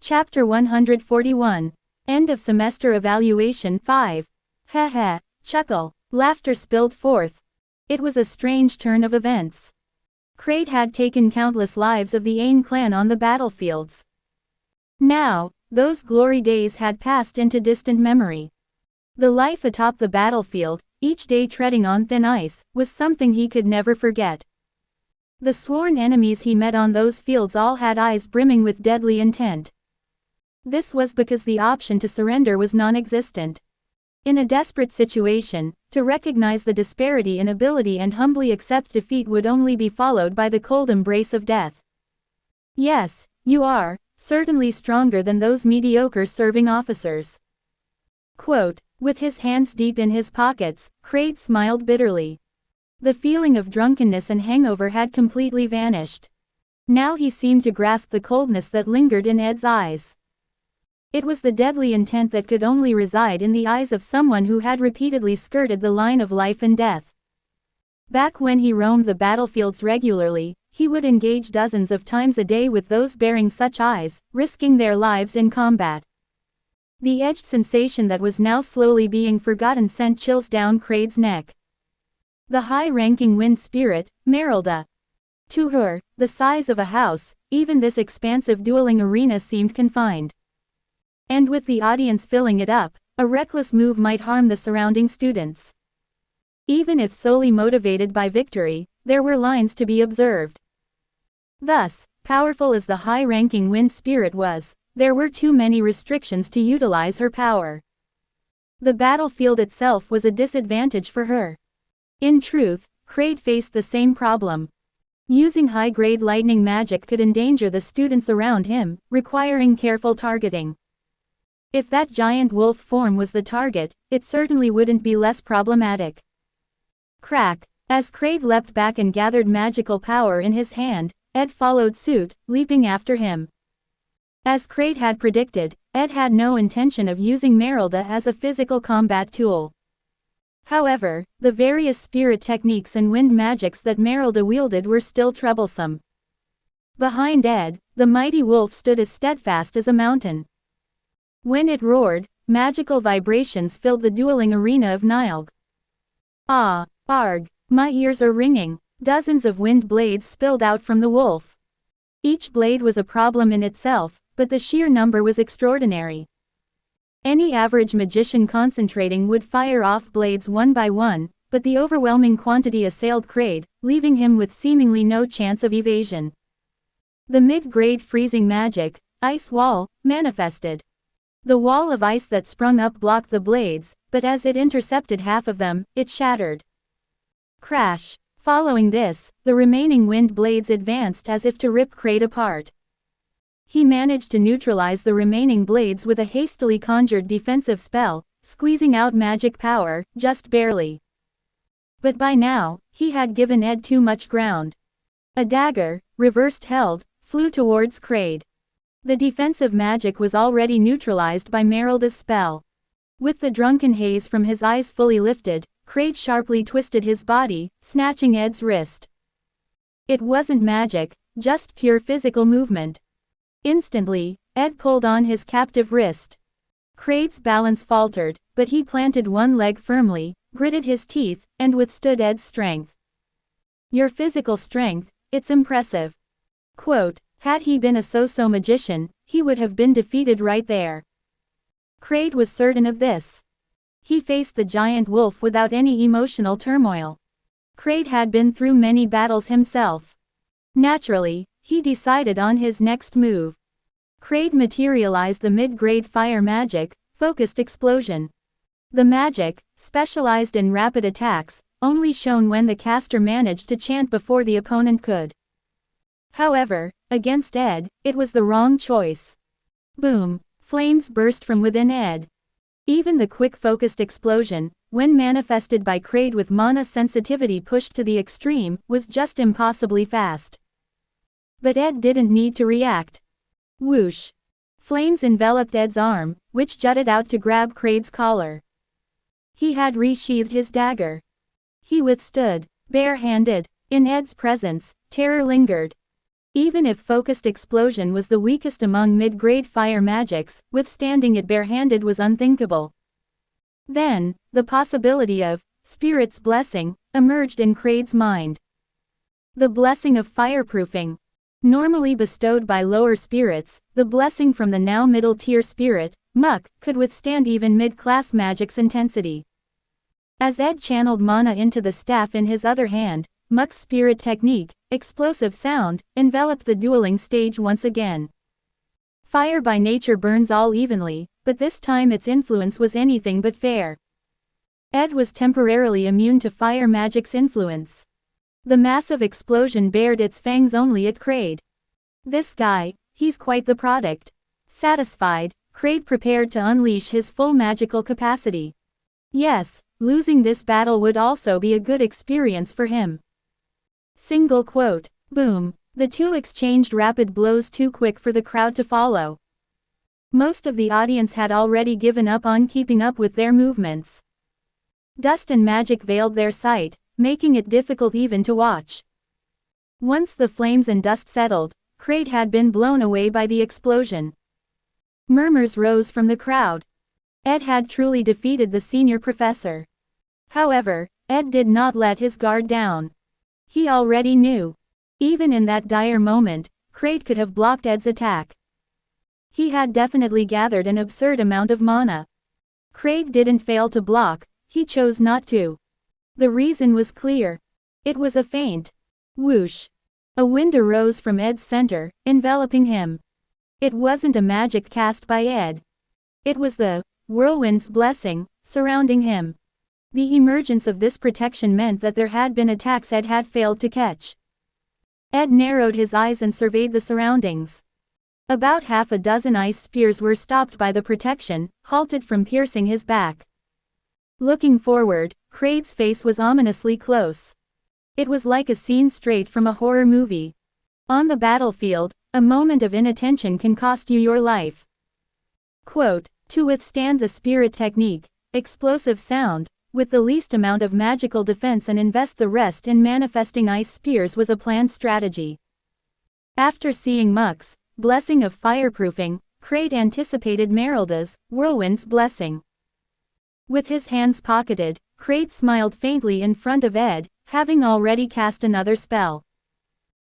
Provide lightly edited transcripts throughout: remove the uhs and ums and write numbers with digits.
Chapter 141. End of Semester Evaluation 5. Heh, chuckle. Laughter spilled forth. It was a strange turn of events. Kraid had taken countless lives of the Ain clan on the battlefields. Now, those glory days had passed into distant memory. The life atop the battlefield, each day treading on thin ice, was something he could never forget. The sworn enemies he met on those fields all had eyes brimming with deadly intent. This was because the option to surrender was non-existent. In a desperate situation, to recognize the disparity in ability and humbly accept defeat would only be followed by the cold embrace of death. Yes, you are, certainly stronger than those mediocre serving officers. Quote, with his hands deep in his pockets, Kraid smiled bitterly. The feeling of drunkenness and hangover had completely vanished. Now he seemed to grasp the coldness that lingered in Ed's eyes. It was the deadly intent that could only reside in the eyes of someone who had repeatedly skirted the line of life and death. Back when he roamed the battlefields regularly, he would engage dozens of times a day with those bearing such eyes, risking their lives in combat. The edged sensation that was now slowly being forgotten sent chills down Kraid's neck. The high-ranking wind spirit, Merylda. To her, the size of a house, even this expansive dueling arena seemed confined. And with the audience filling it up, a reckless move might harm the surrounding students. Even if solely motivated by victory, there were lines to be observed. Thus, powerful as the high-ranking wind spirit was, there were too many restrictions to utilize her power. The battlefield itself was a disadvantage for her. In truth, Kraid faced the same problem. Using high-grade lightning magic could endanger the students around him, requiring careful targeting. If that giant wolf form was the target, it certainly wouldn't be less problematic. Crack! As Kraid leapt back and gathered magical power in his hand, Ed followed suit, leaping after him. As Kraid had predicted, Ed had no intention of using Merylda as a physical combat tool. However, the various spirit techniques and wind magics that Merylda wielded were still troublesome. Behind Ed, the mighty wolf stood as steadfast as a mountain. When it roared, magical vibrations filled the dueling arena of Nilg. Ah, arg, my ears are ringing. Dozens of wind blades spilled out from the wolf. Each blade was a problem in itself, but the sheer number was extraordinary. Any average magician concentrating would fire off blades one by one, but the overwhelming quantity assailed Kraid, leaving him with seemingly no chance of evasion. The mid-grade freezing magic, Ice Wall, manifested. The wall of ice that sprung up blocked the blades, but as it intercepted half of them, it shattered. Crash! Following this, the remaining wind blades advanced as if to rip Kraid apart. He managed to neutralize the remaining blades with a hastily conjured defensive spell, squeezing out magic power, just barely. But by now, he had given Ed too much ground. A dagger, reversed held, flew towards Kraid. The defensive magic was already neutralized by Merylda's spell. With the drunken haze from his eyes fully lifted, Kraid sharply twisted his body, snatching Ed's wrist. It wasn't magic, just pure physical movement. Instantly, Ed pulled on his captive wrist. Kraid's balance faltered, but he planted one leg firmly, gritted his teeth, and withstood Ed's strength. Your physical strength, it's impressive. Quote, had he been a so-so magician, he would have been defeated right there. Kraid was certain of this. He faced the giant wolf without any emotional turmoil. Kraid had been through many battles himself. Naturally, he decided on his next move. Kraid materialized the mid-grade fire magic, Focused Explosion. The magic, specialized in rapid attacks, only shone when the caster managed to chant before the opponent could. However, against Ed, it was the wrong choice. Boom! Flames burst from within Ed. Even the quick focused explosion, when manifested by Kraid with mana sensitivity pushed to the extreme, was just impossibly fast. But Ed didn't need to react. Whoosh! Flames enveloped Ed's arm, which jutted out to grab Kraid's collar. He had resheathed his dagger. He withstood, bare-handed. In Ed's presence, terror lingered. Even if focused explosion was the weakest among mid-grade fire magics, withstanding it barehanded was unthinkable. Then, the possibility of Spirit's blessing emerged in Kraid's mind. The blessing of fireproofing. Normally bestowed by lower spirits, the blessing from the now middle-tier spirit, Muck, could withstand even mid-class magic's intensity. As Ed channeled mana into the staff in his other hand, Muck's spirit technique, explosive sound, enveloped the dueling stage once again. Fire by nature burns all evenly, but this time its influence was anything but fair. Ed was temporarily immune to fire magic's influence. The massive explosion bared its fangs only at Kraid. This guy, he's quite the product. Satisfied, Kraid prepared to unleash his full magical capacity. Yes, losing this battle would also be a good experience for him. Single quote. Boom. The two exchanged rapid blows too quick for the crowd to follow. Most of the audience had already given up on keeping up with their movements. Dust and magic veiled their sight, making it difficult even to watch. Once the flames and dust settled, Kraid had been blown away by the explosion. Murmurs rose from the crowd. Ed had truly defeated the senior professor. However, Ed did not let his guard down. He already knew. Even in that dire moment, Kraid could have blocked Ed's attack. He had definitely gathered an absurd amount of mana. Kraid didn't fail to block, he chose not to. The reason was clear. It was a feint. Whoosh. A wind arose from Ed's center, enveloping him. It wasn't a magic cast by Ed. It was the whirlwind's blessing surrounding him. The emergence of this protection meant that there had been attacks Ed had failed to catch. Ed narrowed his eyes and surveyed the surroundings. About half a dozen ice spears were stopped by the protection, halted from piercing his back. Looking forward, Kraid's face was ominously close. It was like a scene straight from a horror movie. On the battlefield, a moment of inattention can cost you your life. Quote, to withstand the spirit technique, explosive sound, with the least amount of magical defense and invest the rest in manifesting ice spears was a planned strategy. After seeing Muck's blessing of fireproofing, Kraid anticipated Merylda's whirlwind's blessing. With his hands pocketed, Kraid smiled faintly in front of Ed, having already cast another spell.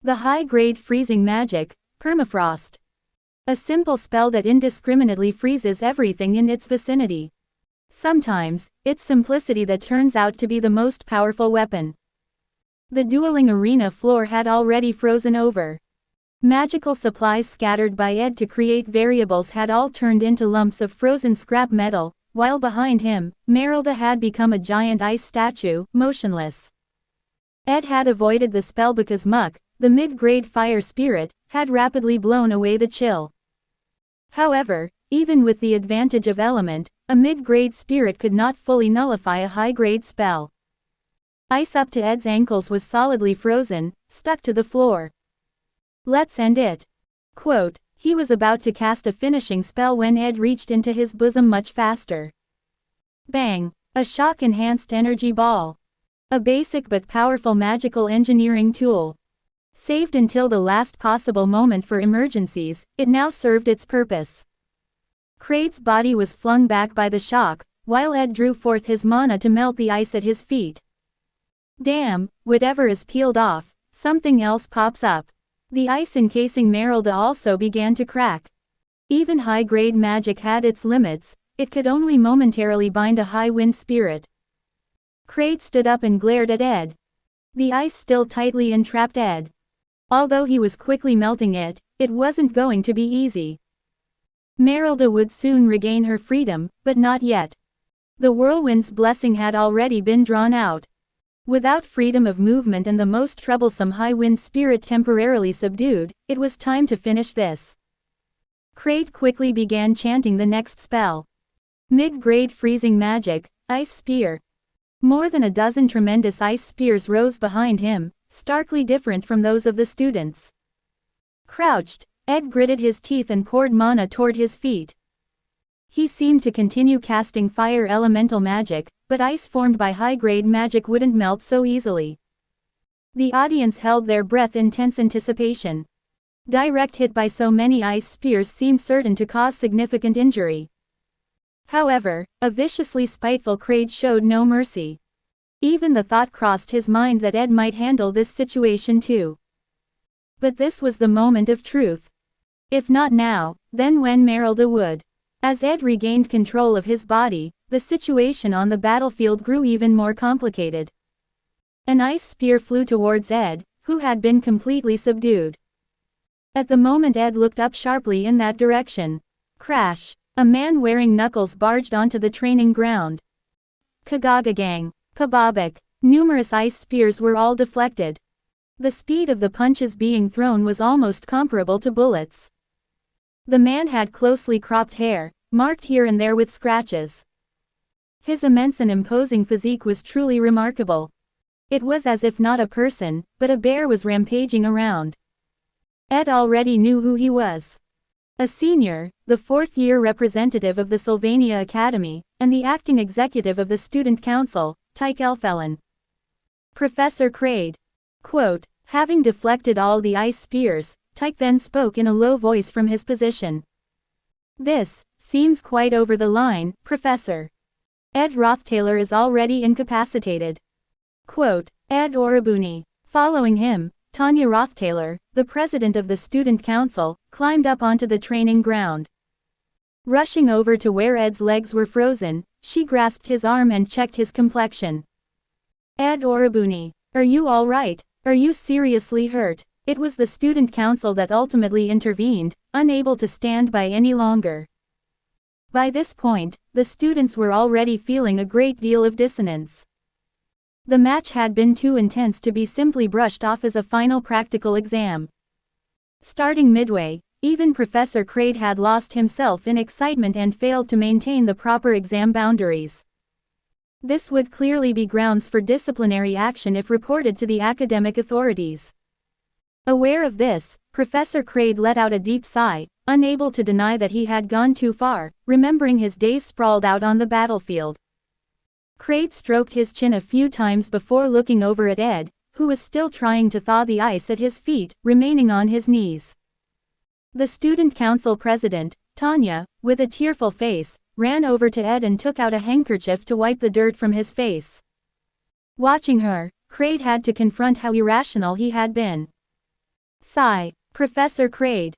The high-grade freezing magic, Permafrost. A simple spell that indiscriminately freezes everything in its vicinity. Sometimes, it's simplicity that turns out to be the most powerful weapon. The dueling arena floor had already frozen over. Magical supplies scattered by Ed to create variables had all turned into lumps of frozen scrap metal, while behind him, Merylda had become a giant ice statue, motionless. Ed had avoided the spell because Muck, the mid-grade fire spirit, had rapidly blown away the chill. However, even with the advantage of element, a mid-grade spirit could not fully nullify a high-grade spell. Ice up to Ed's ankles was solidly frozen, stuck to the floor. Let's end it. Quote, he was about to cast a finishing spell when Ed reached into his bosom much faster. Bang! A shock-enhanced energy ball. A basic but powerful magical engineering tool. Saved until the last possible moment for emergencies, it now served its purpose. Kraid's body was flung back by the shock, while Ed drew forth his mana to melt the ice at his feet. Damn, whatever is peeled off, something else pops up. The ice encasing Merylda also began to crack. Even high-grade magic had its limits, it could only momentarily bind a high-wind spirit. Kraid stood up and glared at Ed. The ice still tightly entrapped Ed. Although he was quickly melting it, it wasn't going to be easy. Merylda would soon regain her freedom, but not yet. The whirlwind's blessing had already been drawn out. Without freedom of movement and the most troublesome high-wind spirit temporarily subdued, it was time to finish this. Kraid quickly began chanting the next spell. Mid-grade freezing magic, ice spear. More than a dozen tremendous ice spears rose behind him, starkly different from those of the students. Crouched, Ed gritted his teeth and poured mana toward his feet. He seemed to continue casting fire elemental magic, but ice formed by high-grade magic wouldn't melt so easily. The audience held their breath in tense anticipation. Direct hit by so many ice spears seemed certain to cause significant injury. However, a viciously spiteful Kraid showed no mercy. Even the thought crossed his mind that Ed might handle this situation too. But this was the moment of truth. If not now, then when Merylda would. As Ed regained control of his body, the situation on the battlefield grew even more complicated. An ice spear flew towards Ed, who had been completely subdued. At the moment Ed looked up sharply in that direction. Crash! A man wearing knuckles barged onto the training ground. Kagagagang! Pababak! Numerous ice spears were all deflected. The speed of the punches being thrown was almost comparable to bullets. The man had closely cropped hair, marked here and there with scratches. His immense and imposing physique was truly remarkable. It was as if not a person, but a bear was rampaging around. Ed already knew who he was. A senior, the fourth-year representative of the Sylvania Academy, and the acting executive of the Student Council, Tyke Elfellen. Professor Kraid. Quote, having deflected all the ice spears, Tyke then spoke in a low voice from his position. This seems quite over the line, Professor. Ed Rothtaylor is already incapacitated. Quote, Ed Orabuni. Following him, Tanya Rothtaylor, the president of the Student Council, climbed up onto the training ground. Rushing over to where Ed's legs were frozen, she grasped his arm and checked his complexion. Ed Orabuni, are you all right? Are you seriously hurt? It was the Student Council that ultimately intervened, unable to stand by any longer. By this point, the students were already feeling a great deal of dissonance. The match had been too intense to be simply brushed off as a final practical exam. Starting midway, even Professor Kraid had lost himself in excitement and failed to maintain the proper exam boundaries. This would clearly be grounds for disciplinary action if reported to the academic authorities. Aware of this, Professor Kraid let out a deep sigh, unable to deny that he had gone too far, remembering his days sprawled out on the battlefield. Kraid stroked his chin a few times before looking over at Ed, who was still trying to thaw the ice at his feet, remaining on his knees. The Student Council president, Tanya, with a tearful face, ran over to Ed and took out a handkerchief to wipe the dirt from his face. Watching her, Kraid had to confront how irrational he had been. Sigh. Professor Kraid.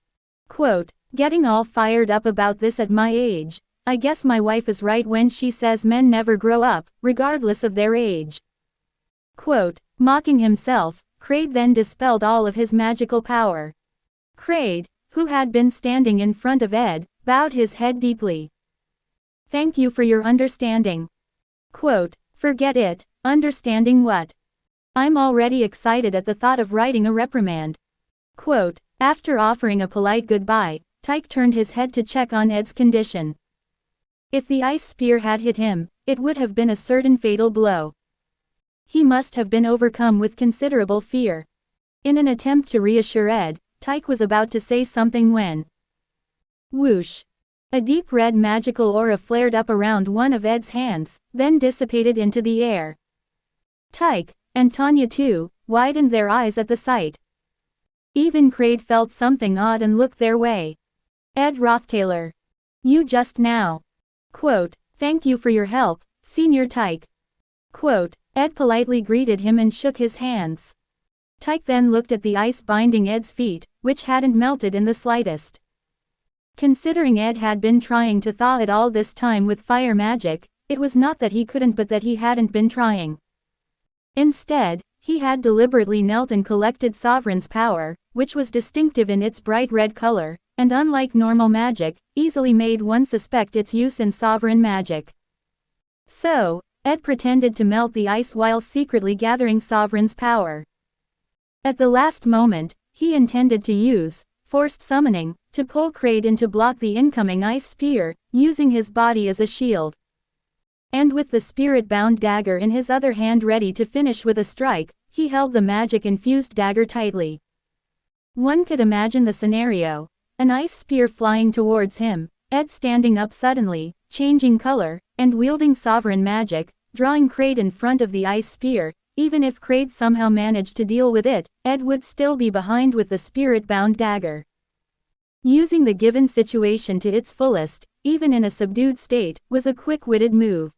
Quote, getting all fired up about this at my age. I guess my wife is right when she says men never grow up, regardless of their age. Quote, mocking himself, Kraid then dispelled all of his magical power. Kraid, who had been standing in front of Ed, bowed his head deeply. Thank you for your understanding. Quote, forget it, understanding what? I'm already excited at the thought of writing a reprimand. Quote, after offering a polite goodbye, Tyke turned his head to check on Ed's condition. If the ice spear had hit him, it would have been a certain fatal blow. He must have been overcome with considerable fear. In an attempt to reassure Ed, Tyke was about to say something when whoosh! A deep red magical aura flared up around one of Ed's hands, then dissipated into the air. Tyke, and Tanya too, widened their eyes at the sight. Even Kraid felt something odd and looked their way. Ed Rothtaylor. You just now. Quote, thank you for your help, Senior Tyke. Quote, Ed politely greeted him and shook his hands. Tyke then looked at the ice binding Ed's feet, which hadn't melted in the slightest. Considering Ed had been trying to thaw it all this time with fire magic, it was not that he couldn't but that he hadn't been trying. Instead, he had deliberately knelt and collected Sovereign's power, which was distinctive in its bright red color, and unlike normal magic, easily made one suspect its use in Sovereign magic. So, Ed pretended to melt the ice while secretly gathering Sovereign's power. At the last moment, he intended to use forced summoning to pull Kraid in to block the incoming ice spear, using his body as a shield. And with the spirit-bound dagger in his other hand ready to finish with a strike, he held the magic-infused dagger tightly. One could imagine the scenario. An ice spear flying towards him, Ed standing up suddenly, changing color, and wielding Sovereign magic, drawing Kraid in front of the ice spear, even if Kraid somehow managed to deal with it, Ed would still be behind with the spirit-bound dagger. Using the given situation to its fullest, even in a subdued state, was a quick-witted move.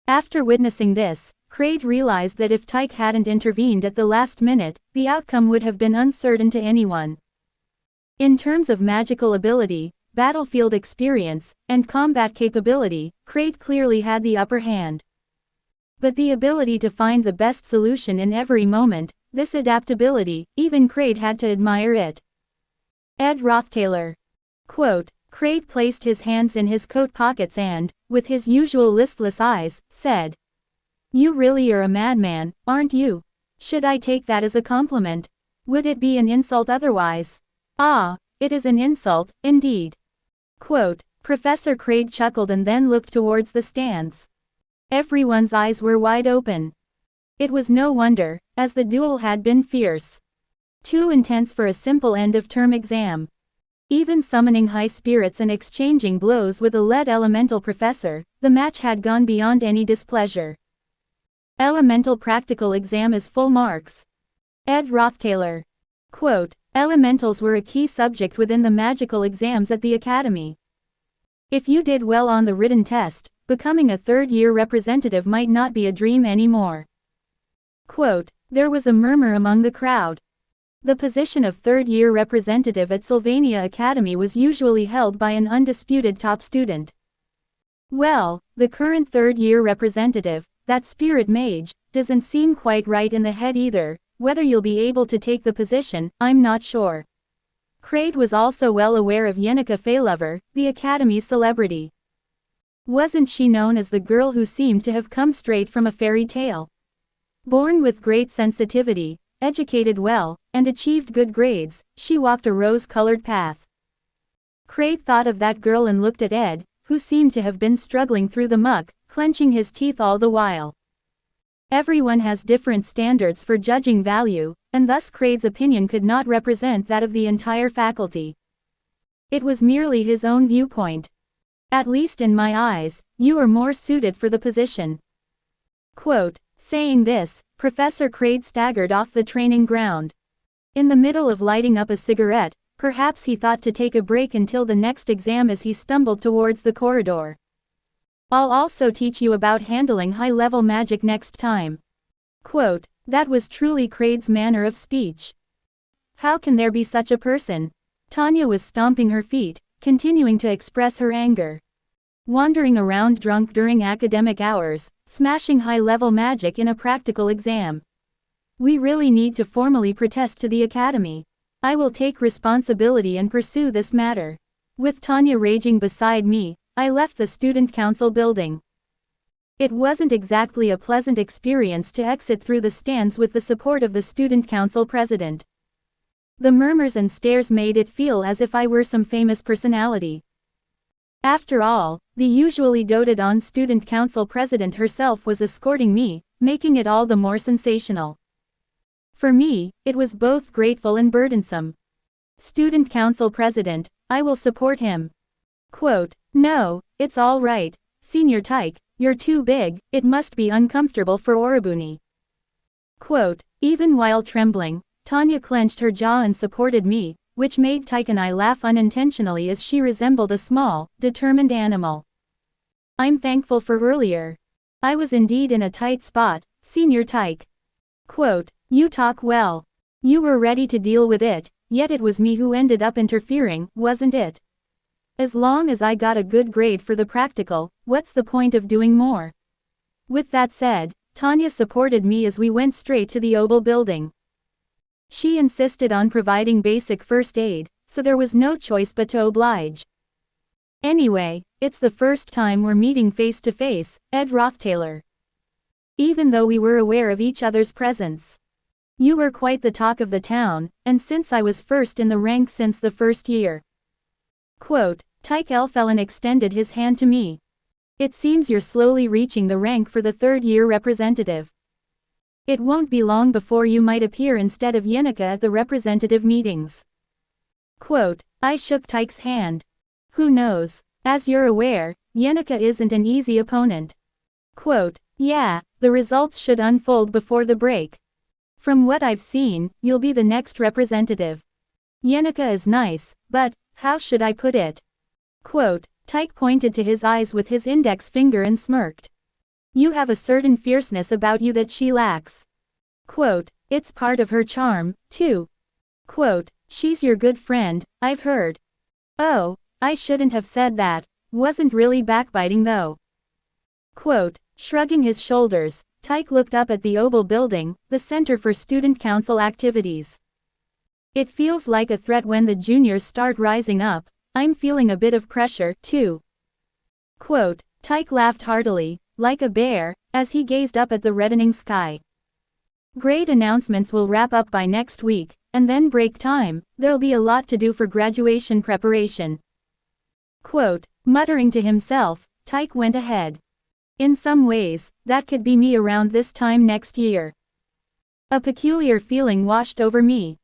After witnessing this, Kraid realized that if Tyke hadn't intervened at the last minute, the outcome would have been uncertain to anyone. In terms of magical ability, battlefield experience, and combat capability, Kraid clearly had the upper hand. But the ability to find the best solution in every moment, this adaptability, even Kraid had to admire it. Ed Rothtailor. Quote, Kraid placed his hands in his coat pockets and, with his usual listless eyes, said, "You really are a madman, aren't you? Should I take that as a compliment? Would it be an insult otherwise? Ah, it is an insult, indeed." Quote, Professor Kraid chuckled and then looked towards the stands. Everyone's eyes were wide open. It was no wonder, as the duel had been fierce. Too intense for a simple end-of-term exam. Even summoning high spirits and exchanging blows with a lead elemental professor, the match had gone beyond any displeasure. Elemental practical exam is full marks. Ed Rothtailor. Quote, Elementals were a key subject within the magical exams at the academy. If you did well on the written test, becoming a third-year representative might not be a dream anymore. Quote, there was a murmur among the crowd. The position of third-year representative at Sylvania Academy was usually held by an undisputed top student. Well, the current third-year representative, that spirit mage, doesn't seem quite right in the head either. Whether you'll be able to take the position, I'm not sure. Kraid was also well aware of Yenneca Feylover, the Academy's celebrity. Wasn't she known as the girl who seemed to have come straight from a fairy tale? Born with great sensitivity, educated well, and achieved good grades, she walked a rose-colored path. Kraid thought of that girl and looked at Ed, who seemed to have been struggling through the muck, clenching his teeth all the while. Everyone has different standards for judging value, and thus Kraid's opinion could not represent that of the entire faculty. It was merely his own viewpoint. At least in my eyes, you are more suited for the position. Quote, saying this, Professor Kraid staggered off the training ground. In the middle of lighting up a cigarette, perhaps he thought to take a break until the next exam as he stumbled towards the corridor. I'll also teach you about handling high-level magic next time. Quote, that was truly Kraid's manner of speech. How can there be such a person? Tanya was stomping her feet, continuing to express her anger. Wandering around drunk during academic hours, smashing high-level magic in a practical exam. We really need to formally protest to the academy. I will take responsibility and pursue this matter. With Tanya raging beside me, I left the student council building. It wasn't exactly a pleasant experience to exit through the stands with the support of the student council president. The murmurs and stares made it feel as if I were some famous personality. After all, the usually doted-on student council president herself was escorting me, making it all the more sensational. For me, it was both grateful and burdensome. Student council president, I will support him. Quote, no, it's all right, Senior Tyke, you're too big, it must be uncomfortable for Oribuni. Quote, even while trembling, Tanya clenched her jaw and supported me, which made Tyke and I laugh unintentionally as she resembled a small, determined animal. I'm thankful for earlier. I was indeed in a tight spot, Senior Tyke. Quote, you talk well. You were ready to deal with it, yet it was me who ended up interfering, wasn't it? As long as I got a good grade for the practical, what's the point of doing more? With that said, Tanya supported me as we went straight to the Obel building. She insisted on providing basic first aid, so there was no choice but to oblige. Anyway, it's the first time we're meeting face to face, Ed Rothtailor. Even though we were aware of each other's presence. You were quite the talk of the town, and since I was first in the rank since the first year. Quote, Tyke Elfelen extended his hand to me. It seems you're slowly reaching the rank for the third-year representative. It won't be long before you might appear instead of Yenneca at the representative meetings. Quote, I shook Tyke's hand. Who knows? As you're aware, Yenneca isn't an easy opponent. Quote, yeah, The results should unfold before the break. From what I've seen, you'll be the next representative. Yenica is nice, but, how should I put it? Quote, Tyke pointed to his eyes with his index finger and smirked. You have a certain fierceness about you that she lacks. Quote, it's part of her charm, too. Quote, she's your good friend, I've heard. Oh, I shouldn't have said that, wasn't really backbiting though. Quote, shrugging his shoulders, Tyke looked up at the Oval Building, the Center for Student Council Activities. It feels like a threat when the juniors start rising up. I'm feeling a bit of pressure, too. Quote, Tyke laughed heartily, like a bear, as he gazed up at the reddening sky. Grade announcements will wrap up by next week, and then break time. There'll be a lot to do for graduation preparation. Quote, muttering to himself, Tyke went ahead. In some ways, that could be me around this time next year. A peculiar feeling washed over me.